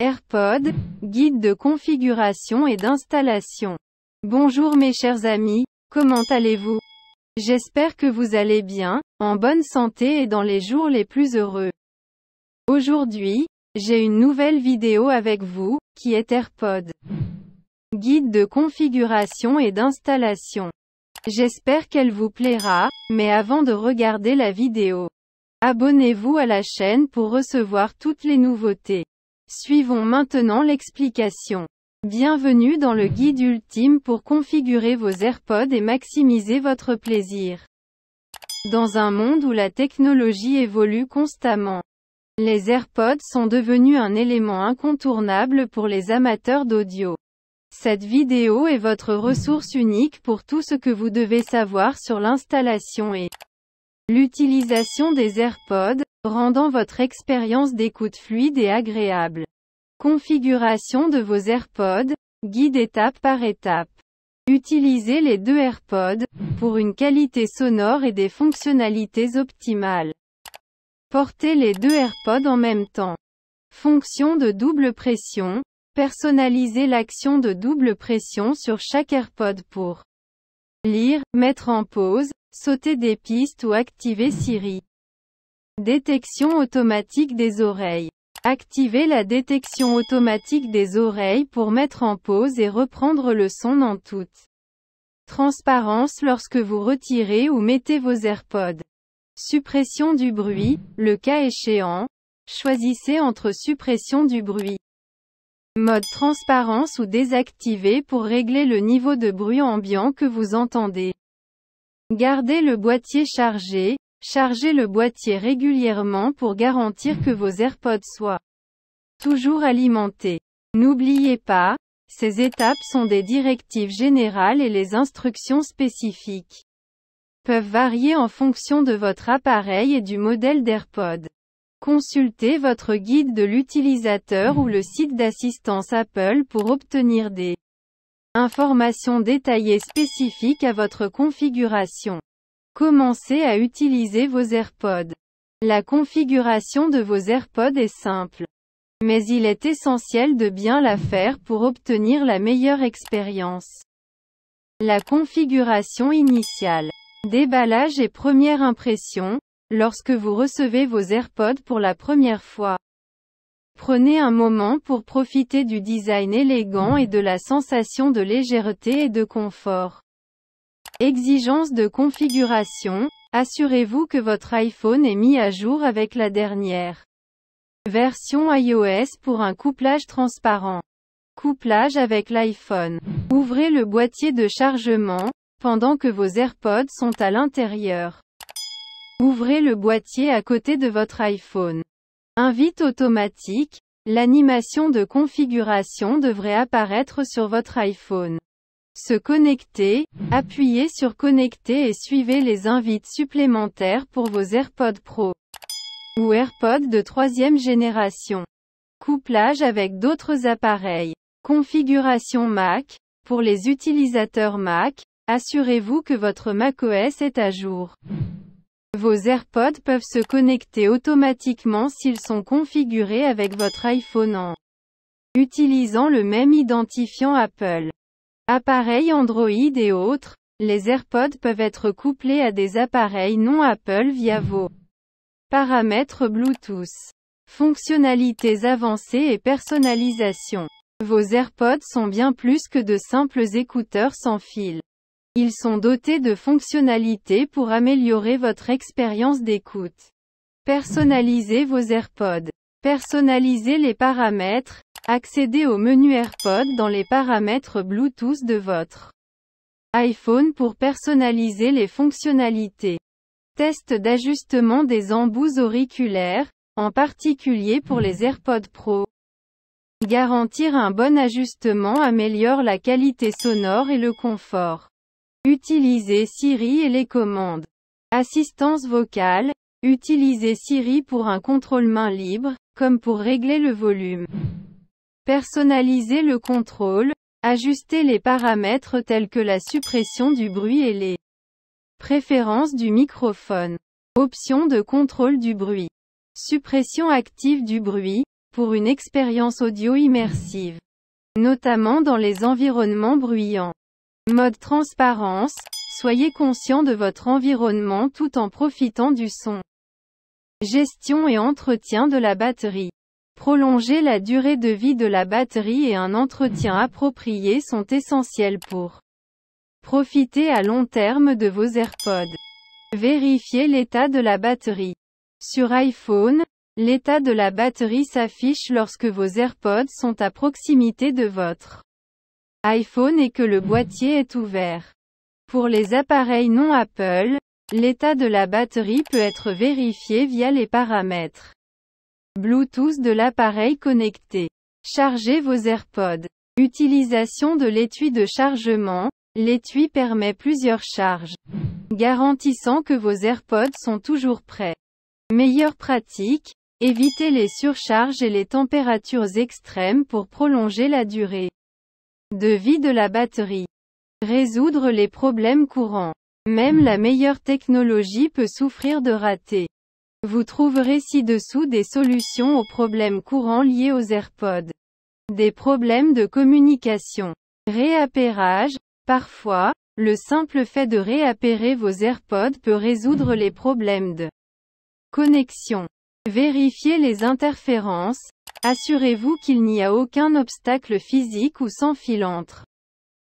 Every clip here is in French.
AirPod, guide de configuration et d'installation. Bonjour mes chers amis, comment allez-vous? J'espère que vous allez bien, en bonne santé et dans les jours les plus heureux. Aujourd'hui, j'ai une nouvelle vidéo avec vous, qui est AirPod. Guide de configuration et d'installation. J'espère qu'elle vous plaira, mais avant de regarder la vidéo, abonnez-vous à la chaîne pour recevoir toutes les nouveautés. Suivons maintenant l'explication. Bienvenue dans le guide ultime pour configurer vos AirPods et maximiser votre plaisir. Dans un monde où la technologie évolue constamment, les AirPods sont devenus un élément incontournable pour les amateurs d'audio. Cette vidéo est votre ressource unique pour tout ce que vous devez savoir sur l'installation et l'utilisation des AirPods, rendant votre expérience d'écoute fluide et agréable. Configuration de vos AirPods, guide étape par étape. Utilisez les deux AirPods, pour une qualité sonore et des fonctionnalités optimales. Portez les deux AirPods en même temps. Fonction de double pression. Personnalisez l'action de double pression sur chaque AirPod pour lire, mettre en pause, sauter des pistes ou activer Siri. Détection automatique des oreilles. Activez la détection automatique des oreilles pour mettre en pause et reprendre le son en toute transparence lorsque vous retirez ou mettez vos AirPods. Suppression du bruit, le cas échéant. Choisissez entre suppression du bruit, mode transparence ou désactivé pour régler le niveau de bruit ambiant que vous entendez. Gardez le boîtier chargé. Chargez le boîtier régulièrement pour garantir que vos AirPods soient toujours alimentés. N'oubliez pas, ces étapes sont des directives générales et les instructions spécifiques peuvent varier en fonction de votre appareil et du modèle d'AirPod. Consultez votre guide de l'utilisateur ou le site d'assistance Apple pour obtenir des informations détaillées spécifiques à votre configuration. Commencez à utiliser vos AirPods. La configuration de vos AirPods est simple, mais il est essentiel de bien la faire pour obtenir la meilleure expérience. La configuration initiale. Déballage et première impression. Lorsque vous recevez vos AirPods pour la première fois, prenez un moment pour profiter du design élégant et de la sensation de légèreté et de confort. Exigences de configuration. Assurez-vous que votre iPhone est mis à jour avec la dernière version iOS pour un couplage transparent. Couplage avec l'iPhone. Ouvrez le boîtier de chargement, pendant que vos AirPods sont à l'intérieur. Ouvrez le boîtier à côté de votre iPhone. Invite automatique. L'animation de configuration devrait apparaître sur votre iPhone. Se connecter. Appuyez sur Connecter et suivez les invites supplémentaires pour vos AirPods Pro ou AirPods de 3e génération. Couplage avec d'autres appareils. Configuration Mac. Pour les utilisateurs Mac, assurez-vous que votre macOS est à jour. Vos AirPods peuvent se connecter automatiquement s'ils sont configurés avec votre iPhone en utilisant le même identifiant Apple. Appareils Android et autres, les AirPods peuvent être couplés à des appareils non Apple via vos paramètres Bluetooth. Fonctionnalités avancées et personnalisation. Vos AirPods sont bien plus que de simples écouteurs sans fil. Ils sont dotés de fonctionnalités pour améliorer votre expérience d'écoute. Personnalisez vos AirPods. Personnalisez les paramètres. Accédez au menu AirPods dans les paramètres Bluetooth de votre iPhone pour personnaliser les fonctionnalités. Test d'ajustement des embouts auriculaires, en particulier pour les AirPods Pro. Garantir un bon ajustement améliore la qualité sonore et le confort. Utilisez Siri et les commandes. Assistance vocale. Utilisez Siri pour un contrôle main libre, comme pour régler le volume. Personnalisez le contrôle. Ajustez les paramètres tels que la suppression du bruit et les préférences du microphone. Option de contrôle du bruit. Suppression active du bruit. pour une expérience audio immersive, notamment dans les environnements bruyants. Mode transparence, soyez conscient de votre environnement tout en profitant du son. Gestion et entretien de la batterie. Prolonger la durée de vie de la batterie et un entretien approprié sont essentiels pour profiter à long terme de vos AirPods. Vérifiez l'état de la batterie. Sur iPhone, l'état de la batterie s'affiche lorsque vos AirPods sont à proximité de votre iPhone et que le boîtier est ouvert. Pour les appareils non Apple, l'état de la batterie peut être vérifié via les paramètres Bluetooth de l'appareil connecté. Chargez vos AirPods. Utilisation de l'étui de chargement. L'étui permet plusieurs charges, garantissant que vos AirPods sont toujours prêts. Meilleure pratique, évitez les surcharges et les températures extrêmes pour prolonger la durée de vie de la batterie. Résoudre les problèmes courants. Même la meilleure technologie peut souffrir de ratés. Vous trouverez ci-dessous des solutions aux problèmes courants liés aux AirPods. Des problèmes de communication. Réappairage. Parfois, le simple fait de réappairer vos AirPods peut résoudre les problèmes de connexion. Vérifiez les interférences. Assurez-vous qu'il n'y a aucun obstacle physique ou sans fil entre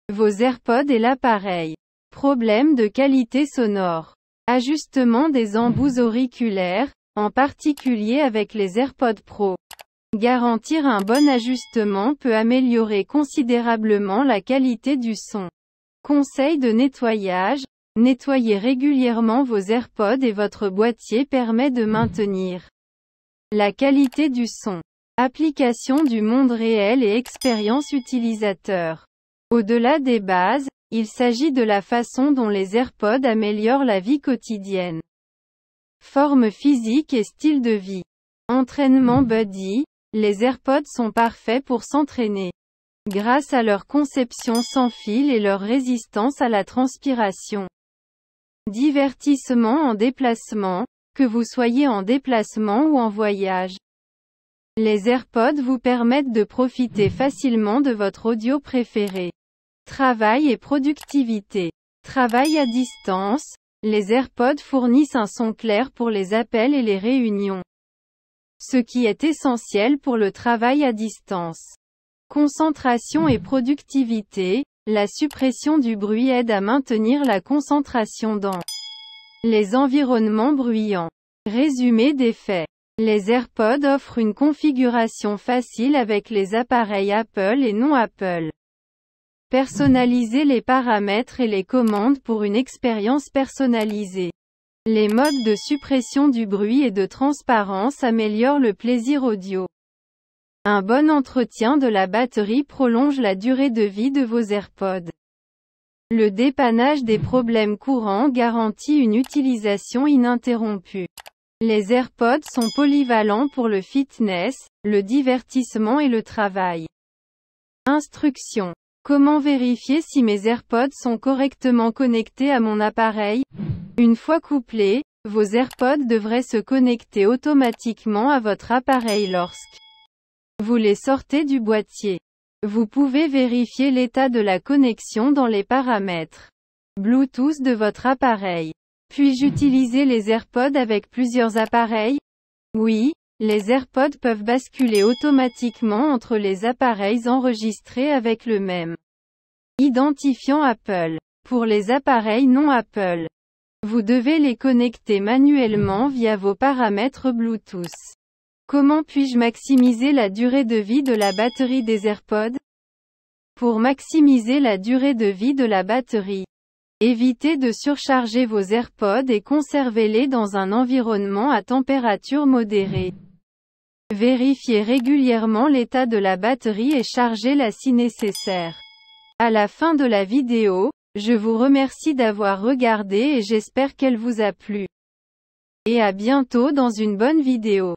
vos AirPods et l'appareil. Problème de qualité sonore. Ajustement des embouts auriculaires, en particulier avec les AirPods Pro. Garantir un bon ajustement peut améliorer considérablement la qualité du son. Conseil de nettoyage. Nettoyer régulièrement vos AirPods et votre boîtier permet de maintenir la qualité du son. Application du monde réel et expérience utilisateur. Au-delà des bases, il s'agit de la façon dont les AirPods améliorent la vie quotidienne. Forme physique et style de vie. Entraînement buddy. Les AirPods sont parfaits pour s'entraîner. Grâce à leur conception sans fil et leur résistance à la transpiration. Divertissement en déplacement, que vous soyez en déplacement ou en voyage. Les AirPods vous permettent de profiter facilement de votre audio préféré. Travail et productivité. Travail à distance. Les AirPods fournissent un son clair pour les appels et les réunions. Ce qui est essentiel pour le travail à distance. Concentration et productivité. La suppression du bruit aide à maintenir la concentration dans les environnements bruyants. Résumé des faits. Les AirPods offrent une configuration facile avec les appareils Apple et non Apple. Personnalisez les paramètres et les commandes pour une expérience personnalisée. Les modes de suppression du bruit et de transparence améliorent le plaisir audio. Un bon entretien de la batterie prolonge la durée de vie de vos AirPods. Le dépannage des problèmes courants garantit une utilisation ininterrompue. Les AirPods sont polyvalents pour le fitness, le divertissement et le travail. Instructions. Comment vérifier si mes AirPods sont correctement connectés à mon appareil? Une fois couplés, vos AirPods devraient se connecter automatiquement à votre appareil lorsque vous les sortez du boîtier. Vous pouvez vérifier l'état de la connexion dans les paramètres Bluetooth de votre appareil. Puis-je utiliser les AirPods avec plusieurs appareils? Oui, les AirPods peuvent basculer automatiquement entre les appareils enregistrés avec le même identifiant Apple. Pour les appareils non Apple, vous devez les connecter manuellement via vos paramètres Bluetooth. Comment puis-je maximiser la durée de vie de la batterie des AirPods? Pour maximiser la durée de vie de la batterie, évitez de surcharger vos AirPods et conservez-les dans un environnement à température modérée. Vérifiez régulièrement l'état de la batterie et chargez-la si nécessaire. À la fin de la vidéo, je vous remercie d'avoir regardé et j'espère qu'elle vous a plu. Et à bientôt dans une bonne vidéo.